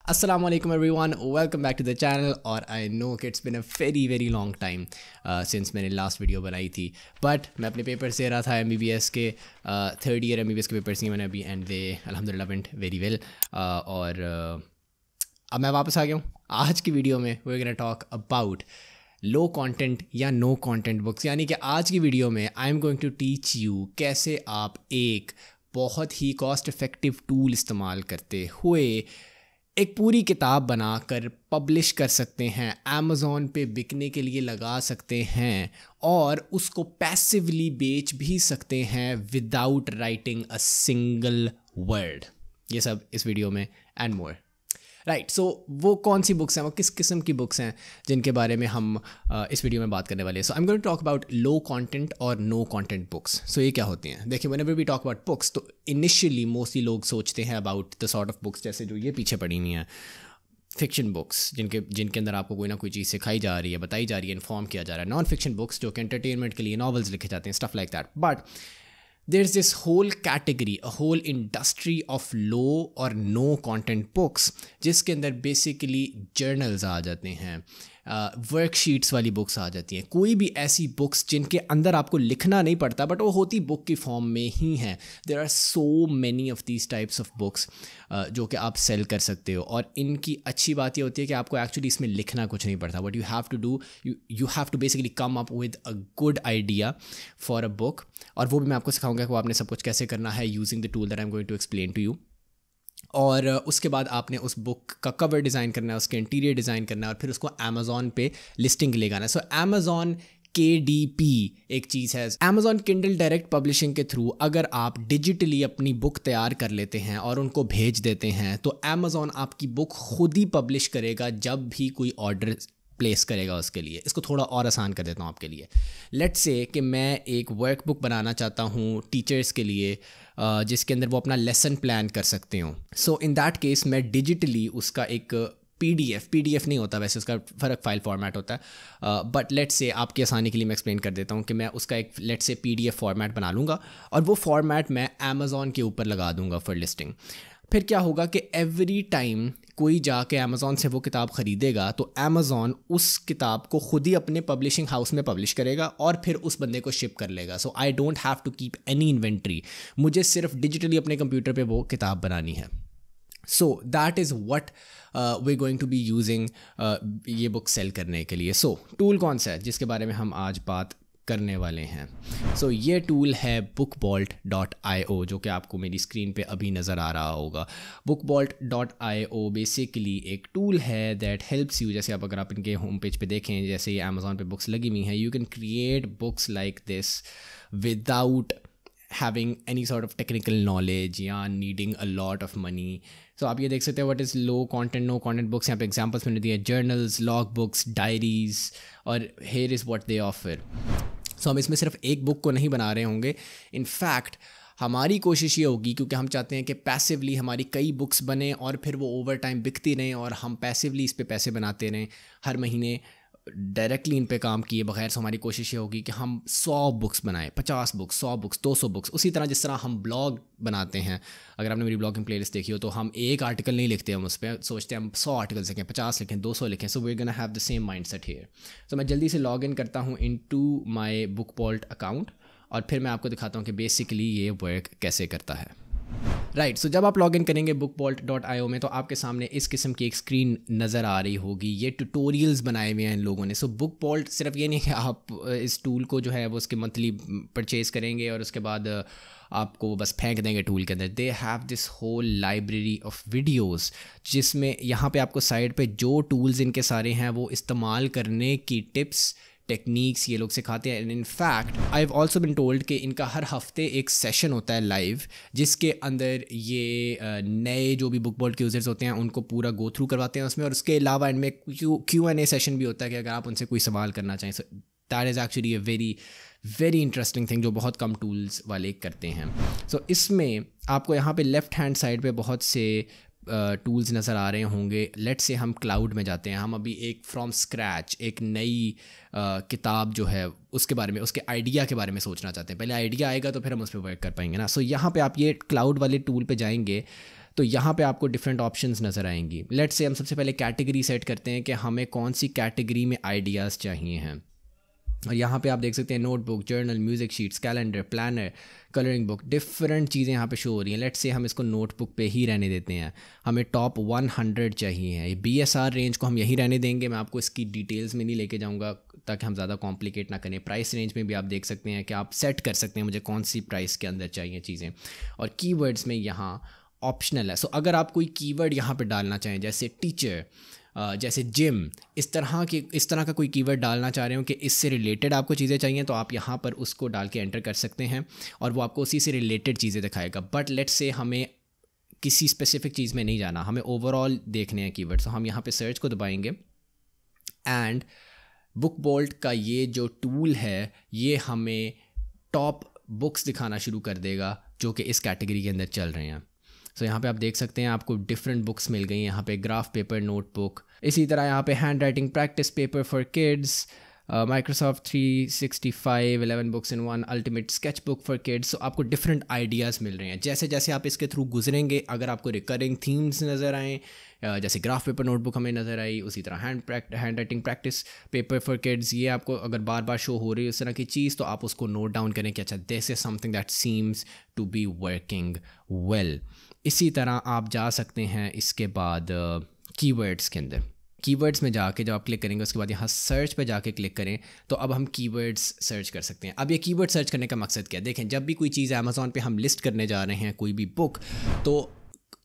Assalamu alaikum everyone, welcome back to the channel। और I know कि it's been a very long time since मैंने last video बनाई थी, but मैं अपने पेपर से रहा था MBBS के थर्ड ईयर MBBS के पेपर्स नहीं मैंने अभी, एंड दे अल्हम्दुलिल्लाह वेंट वेरी वेल। और अब मैं वापस आ गया हूँ। आज की वीडियो में we are gonna talk about low content या नो कंटेंट बुक्स, यानी कि आज की वीडियो में I am going to teach you कैसे आप एक बहुत ही कॉस्ट इफ़ेक्टिव टूल इस्तेमाल करते हुए एक पूरी किताब बनाकर पब्लिश कर सकते हैं, अमेज़ॉन पे बिकने के लिए लगा सकते हैं और उसको पैसिवली बेच भी सकते हैं without writing a single word. ये सब इस वीडियो में एंड मोर। राइट, सो वो कौन सी बुक्स हैं, वो किस किस्म की बुक्स हैं जिनके बारे में हम इस वीडियो में बात करने वाले हैं। So I am going to talk about low content और नो कंटेंट बुक्स। सो ये क्या होती हैं? देखिए, whenever we talk about books तो इनिशियली मोस्टली लोग सोचते हैं about the sort of books जैसे जो ये पीछे पड़ी हुई हैं, फिक्शन बुक्स, जिनके अंदर आपको कोई ना कोई चीज़ सिखाई जा रही है, बताई जा रही है, इन्फॉर्म किया जा रहा है। नॉन फिक्शन बुक्स जो कि एंटरटेनमेंट के लिए नॉवेल्स लिखे जाते हैं, stuff like that. But there's this whole category, a whole industry of low or no content books जिसके अंदर बेसिकली जर्नल्स आ जाते हैं, वर्कशीट्स वाली बुक्स आ जाती हैं, कोई भी ऐसी बुक्स जिनके अंदर आपको लिखना नहीं पड़ता बट वो होती बुक की फॉर्म में ही हैं। There are so many of these types of books जो कि आप सेल कर सकते हो। और इनकी अच्छी बात ये होती है कि आपको एक्चुअली इसमें लिखना कुछ नहीं पड़ता। What you have to do, you have to basically come up with a good idea for a book, और वो भी मैं आपको सिखाऊंगा कि वो आपने सब कुछ कैसे करना है using the tool that I am going to explain to you. और उसके बाद आपने उस बुक का कवर डिज़ाइन करना है, उसके इंटीरियर डिज़ाइन करना है और फिर उसको अमेज़ॉन पे लिस्टिंग के लिए लगाना है। सो अमेज़ॉन KDP एक चीज़ है, अमेज़ॉन किंडल डायरेक्ट पब्लिशिंग के थ्रू अगर आप डिजिटली अपनी बुक तैयार कर लेते हैं और उनको भेज देते हैं तो अमेज़ॉन आपकी बुक खुद ही पब्लिश करेगा जब भी कोई ऑर्डर प्लेस करेगा उसके लिए। इसको थोड़ा और आसान कर देता हूँ आपके लिए। लेट्स से कि मैं एक वर्कबुक बनाना चाहता हूँ टीचर्स के लिए जिसके अंदर वो अपना लेसन प्लान कर सकते हो। सो इन दैट केस मैं डिजिटली उसका एक PDF नहीं होता वैसे, उसका फ़र्क फाइल फॉर्मेट होता है, बट लेट्स से आपकी आसानी के लिए मैं एक्सप्लेन कर देता हूँ कि मैं उसका एक लेट्स से PDF फॉर्मेट बना लूँगा और वो फॉर्मेट मैं अमेज़ॉन के ऊपर लगा दूँगा फॉर लिस्टिंग। फिर क्या होगा कि एवरी टाइम कोई जाके अमेज़ॉन से वो किताब ख़रीदेगा तो अमेज़ॉन उस किताब को खुद ही अपने पब्लिशिंग हाउस में पब्लिश करेगा और फिर उस बंदे को शिप कर लेगा। So I don't have to keep any inventory, मुझे सिर्फ डिजिटली अपने कंप्यूटर पे वो किताब बनानी है। So that is what we going to be using ये बुक सेल करने के लिए। सो टूल कौन सा है जिसके बारे में हम आज बात करने वाले हैं? सो ये टूल है bookbolt.io जो कि आपको मेरी स्क्रीन पे अभी नज़र आ रहा होगा। bookbolt.io बेसिकली एक टूल है दैट हेल्प्स यू, जैसे अगर आप इनके होम पेज पे देखें, जैसे ये अमेज़ॉन पे बुक्स लगी हुई हैं, you can create books like this without having any sort of technical knowledge या needing a lot of money. So आप ये देख सकते हैं what is low content, no content books। यहाँ पे examples मैंने दिए, journals, log books, diaries, और here is what they offer। So हम इसमें सिर्फ एक बुक को नहीं बना रहे होंगे, in fact हमारी कोशिश ये होगी, क्योंकि हम चाहते हैं कि पैसिवली हमारी कई बुक्स बने और फिर वो ओवर टाइम बिकती रहें और हम पैसिवली इस पे पैसे बनाते रहें हर महीने डायरेक्टली इन पे काम किए बगैर। सो हमारी कोशिश ये होगी कि हम 100 बुक्स बनाएं, 50 बुक्स, 100 बुक्स, 200 बुक्स। उसी तरह जिस तरह हम ब्लॉग बनाते हैं, अगर आपने मेरी ब्लॉगिंग प्लेलिस्ट देखी हो तो हम एक आर्टिकल नहीं लिखते, हम उस पर सोचते हैं हम 100 आर्टिकल्स लिखें, 50 लिखें, 200 लिखें। So we are gonna have the same mindset here. तो मैं जल्दी से लॉग इन करता हूँ इनटू माय बुकबॉल्ट अकाउंट और फिर मैं आपको दिखाता हूँ कि बेसिकली ये वर्क कैसे करता है। राइट, सो जब आप लॉगिन करेंगे bookbolt.io में तो आपके सामने इस किस्म की एक स्क्रीन नज़र आ रही होगी। ये ट्यूटोरियल्स बनाए हुए हैं इन लोगों ने। सो बुकबॉल्ट सिर्फ ये नहीं कि आप इस टूल को जो है वो उसके मंथली परचेज़ करेंगे और उसके बाद आपको बस फेंक देंगे टूल के अंदर। They have this whole library of videos जिसमें यहाँ पे आपको साइड पे जो टूल्स इनके सारे हैं वो इस्तेमाल करने की टिप्स, टेक्निक्स ये लोग सिखाते हैं। And in fact I have also been told कि इनका हर हफ्ते एक सेशन होता है लाइव जिसके अंदर ये नए जो भी बुकबॉल्ट के यूज़र्स होते हैं उनको पूरा गो थ्रू करवाते हैं उसमें, और उसके अलावा इनमें Q&A सेशन भी होता है कि अगर आप उनसे कोई सवाल करना चाहें। That is actually a very interesting thing जो बहुत कम टूल्स वाले करते हैं। सो इसमें आपको यहाँ पे लेफ़्ट हैंड साइड पे बहुत से टूल्स नज़र आ रहे होंगे। लेट्स से हम क्लाउड में जाते हैं, हम अभी एक फ्रॉम स्क्रैच एक नई किताब जो है उसके बारे में, उसके आइडिया के बारे में सोचना चाहते हैं। पहले आइडिया आएगा तो फिर हम उस पर वर्क कर पाएंगे ना। सो यहाँ पे आप ये क्लाउड वाले टूल पे जाएंगे तो यहाँ पे आपको डिफरेंट ऑप्शंस नज़र आएंगी। लेट्स से हम सबसे पहले कैटेगरी सेट करते हैं कि हमें कौन सी कैटेगरी में आइडियाज़ चाहिए हैं। और यहाँ पे आप देख सकते हैं notebook, journal, music sheets, calendar, planner, colouring book, different चीज़ें यहाँ पे शो हो रही हैं। लेट्स से हम इसको नोटबुक पे ही रहने देते हैं, हमें टॉप 100 चाहिए है। BSR रेंज को हम यही रहने देंगे, मैं आपको इसकी डिटेल्स में नहीं लेके जाऊँगा ताकि हम ज़्यादा कॉम्प्लिकेट ना करें। प्राइस रेंज में भी आप देख सकते हैं कि आप सेट कर सकते हैं मुझे कौन सी प्राइस के अंदर चाहिए चीज़ें। और कीवर्ड्स में यहाँ ऑप्शनल है। सो अगर आप कोई कीवर्ड यहाँ पे डालना चाहें जैसे टीचर, जैसे जिम, इस तरह का कोई कीवर्ड डालना चाह रहे हो कि इससे रिलेटेड आपको चीज़ें चाहिए, तो आप यहाँ पर उसको डाल के एंटर कर सकते हैं और वो आपको उसी से रिलेटेड चीज़ें दिखाएगा। बट लेट्स से हमें किसी स्पेसिफिक चीज़ में नहीं जाना, हमें ओवरऑल देखने हैं कीवर्ड। तो हम यहाँ पे सर्च को दबाएंगे एंड बुक बोल्ट का ये जो टूल है ये हमें टॉप बुक्स दिखाना शुरू कर देगा जो कि इस कैटेगरी के अंदर चल रहे हैं। सो यहाँ पे आप देख सकते हैं आपको डिफरेंट बुक्स मिल गई हैं। यहाँ पे ग्राफ पेपर नोटबुक, इसी तरह यहाँ पे handwriting practice paper for kids, Microsoft 365, 11 books in one, ultimate sketch book for kids. So आपको डिफरेंट आइडियाज़ मिल रहे हैं। जैसे जैसे आप इसके थ्रू गुजरेंगे, अगर आपको रिकरिंग थीम्स नज़र आएँ, जैसे ग्राफ पेपर नोटबुक हमें नज़र आई, उसी तरह hand writing practice paper for kids, ये आपको अगर बार बार शो हो रही है उस तरह की चीज़, तो आप उसको नोट डाउन करें कि अच्छा this is something that seems to be working well. इसी तरह आप जा सकते हैं इसके बाद कीवर्ड्स के अंदर। कीवर्ड्स में जाके जब आप क्लिक करेंगे उसके बाद यहाँ सर्च पे जाके क्लिक करें तो अब हम कीवर्ड्स सर्च कर सकते हैं। अब ये कीवर्ड सर्च करने का मकसद क्या है? देखें, जब भी कोई चीज़ अमेज़ॉन पे हम लिस्ट करने जा रहे हैं, कोई भी बुक, तो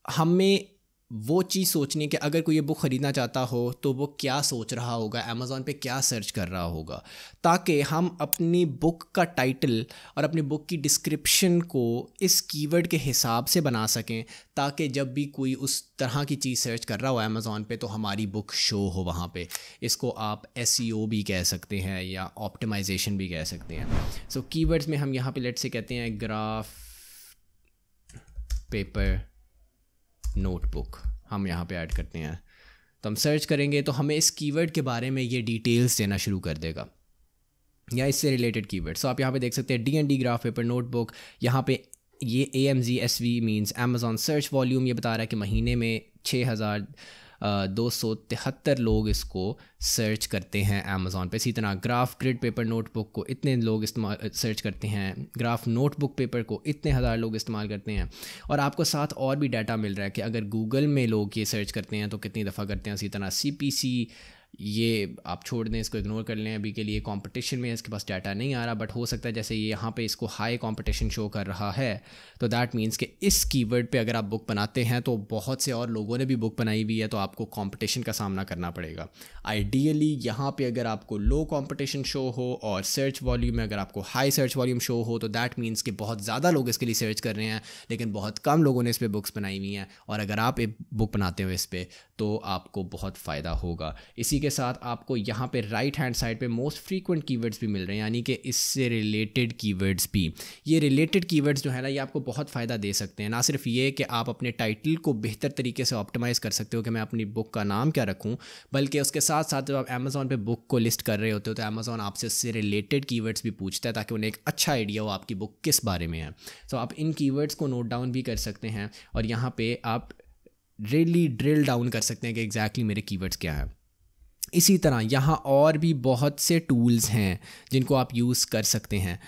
हमें वो चीज़ सोचनी है कि अगर कोई ये बुक ख़रीदना चाहता हो तो वो क्या सोच रहा होगा, अमेज़ॉन पे क्या सर्च कर रहा होगा, ताकि हम अपनी बुक का टाइटल और अपनी बुक की डिस्क्रिप्शन को इस कीवर्ड के हिसाब से बना सकें, ताकि जब भी कोई उस तरह की चीज़ सर्च कर रहा हो अमेज़ॉन पे तो हमारी बुक शो हो वहाँ पे। इसको आप SEO भी कह सकते हैं या ऑप्टिमाइजेशन भी कह सकते हैं। सो कीवर्ड्स में हम यहाँ पे लेट्स से कहते हैं ग्राफ पेपर नोटबुक, हम यहाँ पे ऐड करते हैं। तो हम सर्च करेंगे तो हमें इस कीवर्ड के बारे में ये डिटेल्स देना शुरू कर देगा या इससे रिलेटेड कीवर्ड। सो आप यहाँ पे देख सकते हैं D&D ग्राफ पेपर नोटबुक। यहाँ पे ये AMZSV means Amazon search volume, ये बता रहा है कि महीने में 6273 लोग इसको सर्च करते हैं अमेज़ॉन पे। इसी तरह ग्राफ ग्रिड पेपर नोटबुक को इतने लोग इस्तेमाल सर्च करते हैं, ग्राफ नोटबुक पेपर को इतने हज़ार लोग इस्तेमाल करते हैं। और आपको साथ और भी डाटा मिल रहा है कि अगर गूगल में लोग ये सर्च करते हैं तो कितनी दफ़ा करते हैं। इसी तरह CPC, ये आप छोड़ दें, इसको इग्नोर कर लें अभी के लिए। कंपटीशन में इसके पास डाटा नहीं आ रहा, बट हो सकता है जैसे ये यहाँ पे इसको हाई कंपटीशन शो कर रहा है, तो दैट मीन्स कि इस कीवर्ड पे अगर आप बुक बनाते हैं तो बहुत से और लोगों ने भी बुक बनाई हुई है, तो आपको कंपटीशन का सामना करना पड़ेगा। आइडियली यहाँ पे अगर आपको लो कंपटीशन शो हो और सर्च वॉल्यूम में अगर आपको हाई सर्च वॉल्यूम शो हो, तो दैट मीन्स कि बहुत ज़्यादा लोग इसके लिए सर्च कर रहे हैं, लेकिन बहुत कम लोगों ने इस पर बुक्स बनाई हुई हैं। और अगर आप एक बुक बनाते हो इस पर तो आपको बहुत फ़ायदा होगा। इसी के साथ आपको यहाँ पे राइट हैंड साइड पे मोस्ट फ्रीक्वेंट कीवर्ड्स भी मिल रहे हैं, यानी कि इससे रिलेटेड कीवर्ड्स भी। ये रिलेटेड कीवर्ड्स जो है ना, ये आपको बहुत फ़ायदा दे सकते हैं। ना सिर्फ ये कि आप अपने टाइटल को बेहतर तरीके से ऑप्टिमाइज़ कर सकते हो कि मैं अपनी बुक का नाम क्या रखूँ, बल्कि उसके साथ साथ जब आप अमेज़ॉन पे बुक को लिस्ट कर रहे होते हो तो अमेज़ॉन आपसे उससे रिलेटेड कीवर्ड्स भी पूछता है, ताकि उन्हें एक अच्छा आइडिया हो आपकी बुक किस बारे में है। तो आप इन कीवर्ड्स को नोट डाउन भी कर सकते हैं और यहाँ पे आप रियली ड्रिल डाउन कर सकते हैं कि एग्जैक्टली मेरे कीवर्ड्स क्या हैं। इसी तरह यहाँ और भी बहुत से टूल्स हैं जिनको आप यूज़ कर सकते हैं,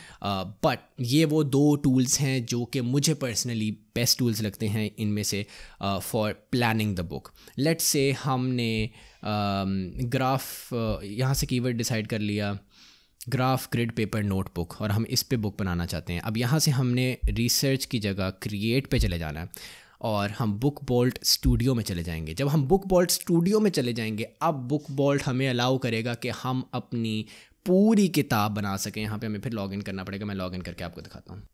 बट ये वो 2 टूल्स हैं जो कि मुझे पर्सनली बेस्ट टूल्स लगते हैं इनमें से for planning the book. Let's say हमने ग्राफ यहाँ से कीवर्ड डिसाइड कर लिया, ग्राफ ग्रिड पेपर नोटबुक, और हम इस पे बुक बनाना चाहते हैं। अब यहाँ से हमने रिसर्च की जगह क्रिएट पे चले जाना है और हम बुक बोल्ट स्टूडियो में चले जाएंगे। जब हम बुक बोल्ट स्टूडियो में चले जाएंगे, अब बुक बोल्ट हमें अलाउ करेगा कि हम अपनी पूरी किताब बना सकें। यहाँ पे हमें फिर लॉगिन करना पड़ेगा, मैं लॉगिन करके आपको दिखाता हूँ।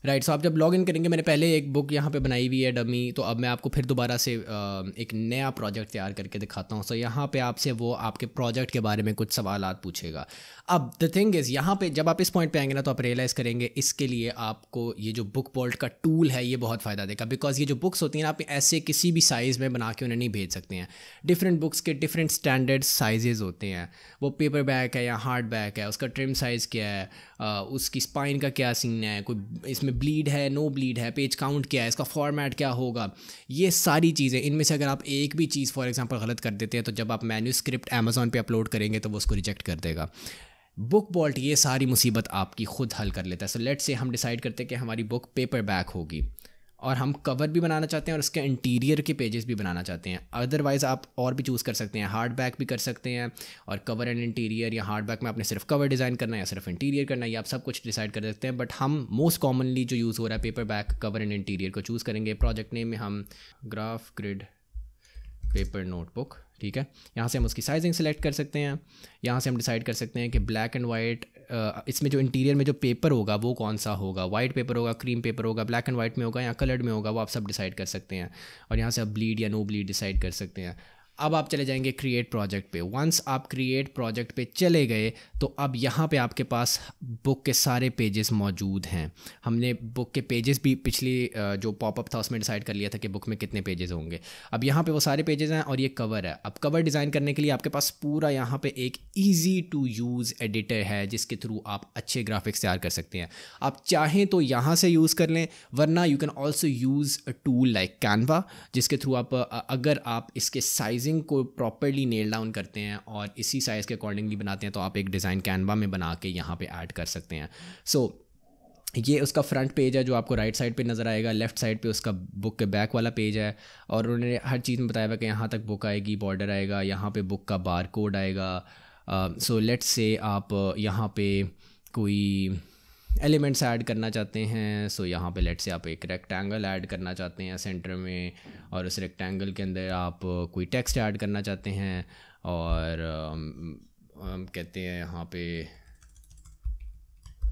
राइट, सो आप जब लॉगिन करेंगे, मैंने पहले एक बुक यहाँ पे बनाई हुई है डमी, तो अब मैं आपको फिर दोबारा से एक नया प्रोजेक्ट तैयार करके दिखाता हूँ। सो यहाँ पे आपसे वो आपके प्रोजेक्ट के बारे में कुछ सवालात पूछेगा। अब द थिंग इज़, यहाँ पे जब आप इस पॉइंट पे आएंगे ना, तो आप रियलाइज़ करेंगे इसके लिए आपको ये जो बुक बोल्ट का टूल है ये बहुत फ़ायदा देगा। बिकॉज ये जो बुक्स होती हैं ना, आप ऐसे किसी भी साइज़ में बना के उन्हें नहीं भेज सकते हैं। डिफरेंट बुक्स के डिफरेंट स्टैंडर्ड साइजेज़ होते हैं। वो पेपर बैक है या हार्ड बैक है, उसका ट्रिम साइज़ क्या है, उसकी स्पाइन का क्या सीन है, कोई इसमें ब्लीड है, नो ब्लीड है, पेज काउंट क्या है, इसका फॉर्मेट क्या होगा, ये सारी चीज़ें। इनमें से अगर आप एक भी चीज़ फॉर एग्जांपल गलत कर देते हैं तो जब आप मैन्यूस्क्रिप्ट अमेज़ॉन पे अपलोड करेंगे तो वो उसको रिजेक्ट कर देगा। बुक वॉल्ट ये सारी मुसीबत आपकी खुद हल कर लेता है। सो लेट्स से हम डिसाइड करते हैं कि हमारी बुक पेपर बैक होगी और हम कवर भी बनाना चाहते हैं और उसके इंटीरियर के पेजेस भी बनाना चाहते हैं। अदरवाइज़ आप और भी चूज़ कर सकते हैं, हार्ड बैक भी कर सकते हैं और कवर एंड इंटीरियर, या हार्ड बैक में आपने सिर्फ कवर डिज़ाइन करना है या सिर्फ इंटीरियर करना है, या आप सब कुछ डिसाइड कर सकते हैं। बट हम मोस्ट कॉमनली जो यूज़ हो रहा है paper back, cover and interior को चूज़ करेंगे। प्रोजेक्ट नेम में हम ग्राफ ग्रिड पेपर नोटबुक, ठीक है। यहाँ से हम उसकी साइजिंग सेलेक्ट कर सकते हैं। यहाँ से हम डिसाइड कर सकते हैं कि ब्लैक एंड वाइट, इसमें जो इंटीरियर में जो पेपर होगा वो कौन सा होगा, वाइट पेपर होगा, क्रीम पेपर होगा, ब्लैक एंड वाइट में होगा या कलर्ड में होगा, वो आप सब डिसाइड कर सकते हैं। और यहाँ से आप ब्लीड या नो ब्लीड डिसाइड कर सकते हैं। अब आप चले जाएंगे क्रिएट प्रोजेक्ट पे। वंस आप क्रिएट प्रोजेक्ट पे चले गए तो अब यहाँ पे आपके पास बुक के सारे पेजेस मौजूद हैं। हमने बुक के पेजेस भी पिछली जो पॉपअप था उसमें डिसाइड कर लिया था कि बुक में कितने पेजेस होंगे। अब यहाँ पे वो सारे पेजेस हैं और ये कवर है। अब कवर डिज़ाइन करने के लिए आपके पास पूरा यहाँ पे एक ईजी टू यूज़ एडिटर है जिसके थ्रू आप अच्छे ग्राफिक्स तैयार कर सकते हैं। आप चाहें तो यहाँ से यूज़ कर लें, वरना you can also use a tool like Canva, जिसके थ्रू आप अगर आप इसके साइजिंग को प्रॉपर्ली नेल डाउन करते हैं और इसी साइज़ के अकॉर्डिंगली बनाते हैं तो आप एक डिज़ाइन कैनवा में बना के यहाँ पे ऐड कर सकते हैं। सो ये उसका फ्रंट पेज है जो आपको राइट साइड पे नज़र आएगा, लेफ़्ट साइड पे उसका बुक के बैक वाला पेज है और उन्होंने हर चीज़ में बताया हुआ कि यहाँ तक बुक आएगी, बॉर्डर आएगा, यहाँ पे बुक का बार कोड आएगा। सो लेट्स से आप यहाँ पे कोई एलिमेंट्स ऐड करना चाहते हैं। सो यहाँ पे लेट्स से आप एक रेक्टेंगल ऐड करना चाहते हैं सेंटर में और उस रेक्टेंगल के अंदर आप कोई टेक्स्ट ऐड करना चाहते हैं और हम कहते हैं यहाँ पे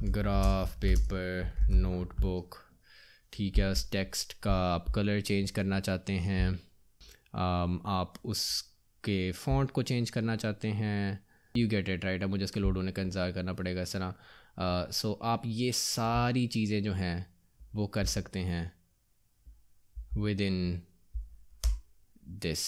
ग्राफ पेपर नोटबुक, ठीक है। उस टेक्स्ट का आप कलर चेंज करना चाहते हैं, आप उसके फ़ॉन्ट को चेंज करना चाहते हैं, यू गेट इट राइट। अब मुझे इसके लोड होने का इंतज़ार करना पड़ेगा इस तरह। सो आप ये सारी चीज़ें जो हैं वो कर सकते हैं with in this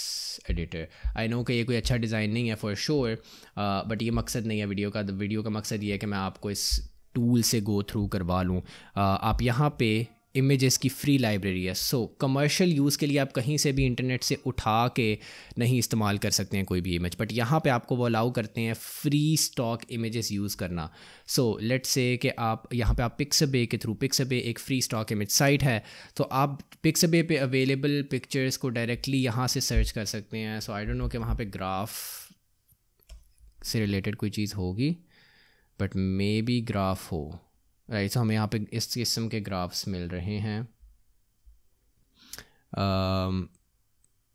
editor. I know कि ये कोई अच्छा डिज़ाइन नहीं है फॉर श्योर, बट ये मकसद नहीं है वीडियो का। वीडियो का मकसद ये है कि मैं आपको इस टूल से गो थ्रू करवा लूँ। आप यहाँ पे इमेजेस की फ्री लाइब्रेरी है। सो कमर्शियल यूज़ के लिए आप कहीं से भी इंटरनेट से उठा के नहीं इस्तेमाल कर सकते हैं कोई भी इमेज, बट यहाँ पे आपको वो अलाउ करते हैं फ्री स्टॉक इमेजेस यूज़ करना। सो लेट्स से कि आप यहाँ पे आप पिक्सबे के थ्रू, पिक्सबे एक फ्री स्टॉक इमेज साइट है, तो आप पिक्सबे पे अवेलेबल पिक्चर्स को डायरेक्टली यहाँ से सर्च कर सकते हैं। सो आई डोंट नो कि वहाँ पे ग्राफ से रिलेटेड कोई चीज़ होगी, बट मे बी ग्राफ हो, राइट। सो हमें यहाँ पे इस किस्म के ग्राफ्स मिल रहे हैं।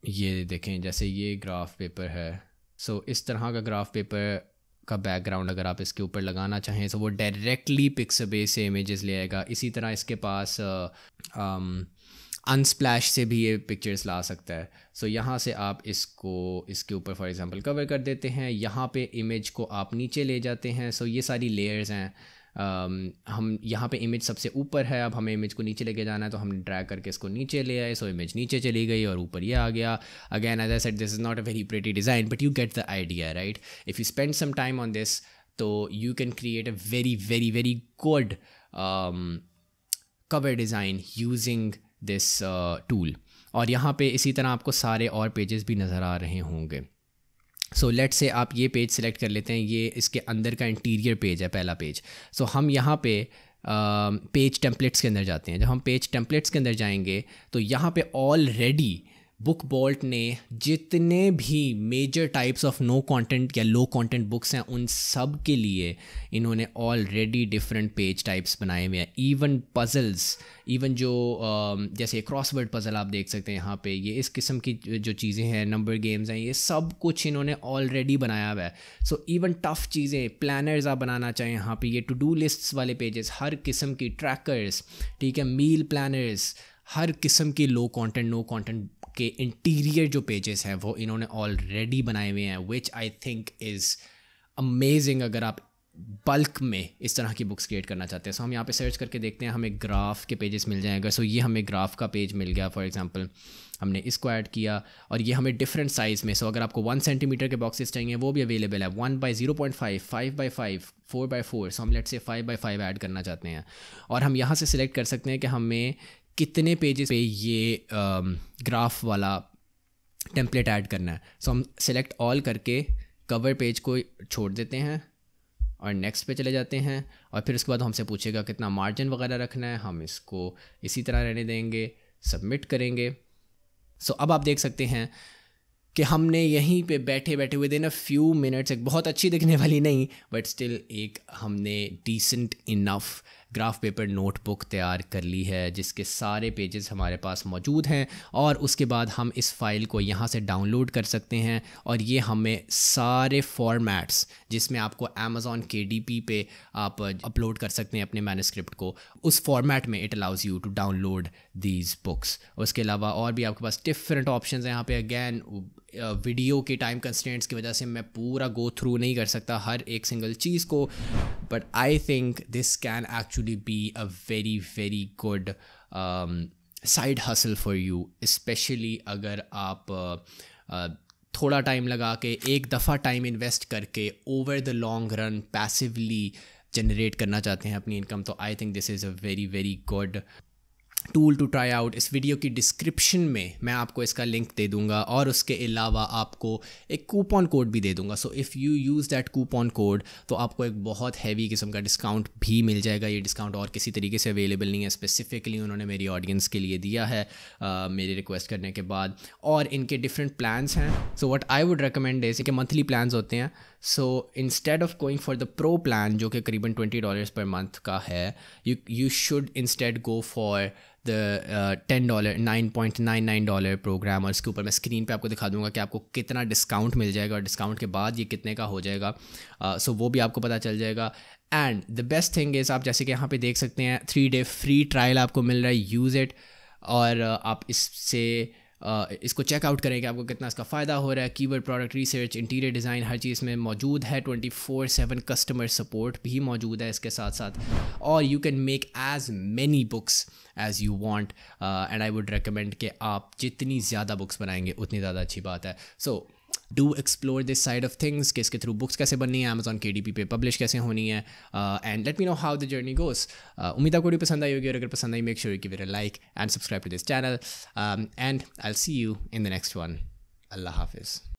ये देखें, जैसे ये ग्राफ पेपर है। सो इस तरह का ग्राफ पेपर का बैकग्राउंड अगर आप इसके ऊपर लगाना चाहें तो वो डायरेक्टली पिक्सबे से इमेजेस ले आएगा। इसी तरह इसके पास अनस्प्लैश से भी ये पिक्चर्स ला सकता है। सो यहाँ से आप इसको इसके ऊपर फॉर एग्जांपल कवर कर देते हैं, यहाँ पे इमेज को आप नीचे ले जाते हैं। सो ये सारी लेयर्स हैं। हम यहाँ पे इमेज सबसे ऊपर है, अब हमें इमेज को नीचे लेके जाना है तो हम ड्रैग करके इसको नीचे ले आए। सो इमेज नीचे चली गई और ऊपर ये आ गया। Again as I said, this is not a very pretty design, but you get the idea, right. If you spend some time on this तो you can create a very very very good cover design using this tool. और यहाँ पे इसी तरह आपको सारे और pages भी नज़र आ रहे होंगे। सो लेट से आप ये पेज सेलेक्ट कर लेते हैं, ये इसके अंदर का इंटीरियर पेज है, पहला पेज। सो हम यहाँ पे पेज टेम्पलेट्स के अंदर जाते हैं। जब हम पेज टेम्पलेट्स के अंदर जाएंगे तो यहाँ पे ऑलरेडी बुक वॉल्ट ने जितने भी major types of no content या लो कंटेंट बुक्स हैं उन सब के लिए इन्होंने ऑलरेडी डिफरेंट पेज टाइप्स बनाए हुए हैं। इवन पजल्स, इवन जो जैसे क्रॉसवर्ड पजल आप देख सकते हैं यहाँ पे, ये इस किस्म की जो चीज़ें हैं, नंबर गेम्स हैं, ये सब कुछ इन्होंने ऑलरेडी बनाया हुआ है। सो इवन टफ़ चीज़ें, प्लानर्स आप बनाना चाहें यहाँ पे, ये टू डू लिस्ट्स वाले पेजेस, हर किस्म की ट्रैकर्स, ठीक है, मील प्लानर्स, हर किस्म की लो कंटेंट नो कंटेंट के इंटीरियर जो पेजेस हैं वो इन्होंने ऑलरेडी बनाए हुए हैं, विच आई थिंक इज़ अमेजिंग। अगर आप बल्क में इस तरह की बुक्स क्रिएट करना चाहते हैं। सो हम यहाँ पे सर्च करके देखते हैं, हमें ग्राफ के पेजेस मिल जाएगा। सो ये हमें ग्राफ का पेज मिल गया फॉर एग्जांपल, हमने इसको ऐड किया और ये हमें डिफरेंट साइज़ में, सो अगर आपको 1 सेंटीमीटर के बॉक्सेस चाहिए वो भी अवेलेबल है, 1/0.5, 5/5, 4/4। सो हम लेट्स से 5/5 ऐड करना चाहते हैं और हम यहाँ से सिलेक्ट कर सकते हैं कि हमें कितने पेजेस पे ये ग्राफ वाला टेम्पलेट ऐड करना है। सो हम सिलेक्ट ऑल करके कवर पेज को छोड़ देते हैं और नेक्स्ट पे चले जाते हैं और फिर उसके बाद हमसे पूछेगा कितना मार्जिन वगैरह रखना है, हम इसको इसी तरह रहने देंगे, सबमिट करेंगे। सो अब आप देख सकते हैं कि हमने यहीं पे बैठे बैठे with in a few minutes, एक बहुत अच्छी दिखने वाली नहीं बट स्टिल एक हमने decent enough graph paper notebook तैयार कर ली है जिसके सारे पेजेस हमारे पास मौजूद हैं और उसके बाद हम इस फाइल को यहाँ से डाउनलोड कर सकते हैं और ये हमें सारे फॉर्मेट्स जिसमें आपको अमेज़ॉन KDP पे आप अपलोड कर सकते हैं अपने मैन्युस्क्रिप्ट को, उस फॉर्मेट में it allows you to download these books. उसके अलावा और भी आपके पास डिफरेंट ऑप्शंस हैं यहाँ पे। अगैन वीडियो के टाइम कंस्ट्रेंट्स की वजह से मैं पूरा गो थ्रू नहीं कर सकता हर एक सिंगल चीज़ को, but I think this can actually be a very very good side hustle for you, especially अगर आप थोड़ा टाइम लगा के एक दफ़ा टाइम इन्वेस्ट करके over the long run passively generate करना चाहते हैं अपनी इनकम। तो I think this is a very very good tool to try out. इस वीडियो की डिस्क्रिप्शन में मैं आपको इसका लिंक दे दूंगा और उसके अलावा आपको एक कूपन कोड भी दे दूंगा। So if you use that coupon code तो आपको एक बहुत हैवी किस्म का डिस्काउंट भी मिल जाएगा। ये डिस्काउंट और किसी तरीके से अवेलेबल नहीं है, स्पेसिफिकली उन्होंने मेरी ऑडियंस के लिए दिया है मेरी रिक्वेस्ट करने के बाद। और इनके डिफरेंट प्लान्स हैं। So what I would recommend is कि मंथली प्लान्स होते हैं। So instead of going for the pro plan जो कि करीबन $20 पर मंथ का है, you should instead go for the $10 $9.99 program. और इसके ऊपर मैं स्क्रीन पे आपको दिखा दूंगा कि आपको कितना डिस्काउंट मिल जाएगा और डिस्काउंट के बाद ये कितने का हो जाएगा। सो वो भी आपको पता चल जाएगा। And the best thing is आप जैसे कि यहाँ पे देख सकते हैं 3 डे फ्री ट्रायल आपको मिल रहा है, यूज़ इट और आप इससे इसको चेकआउट करें कि आपको कितना इसका फ़ायदा हो रहा है। Keyword, product research, interior design हर चीज़ में मौजूद है। 24/7 कस्टमर सपोर्ट भी मौजूद है इसके साथ साथ। और you can make as many books as you want and I would recommend कि आप जितनी ज़्यादा बुक्स बनाएंगे उतनी ज़्यादा अच्छी बात है। So do explore this side of things कि इसके थ्रू बुक्स कैसे बननी है, अमेज़ॉन KDP पे पब्लिश कैसे होनी है and let me know how the journey goes. उम्मीद आपको वीडियो पसंद आई होगी और अगर पसंद आई make sure you give it a like and subscribe to this channel and I will see you in the next one. अल्लाह हाफिज़।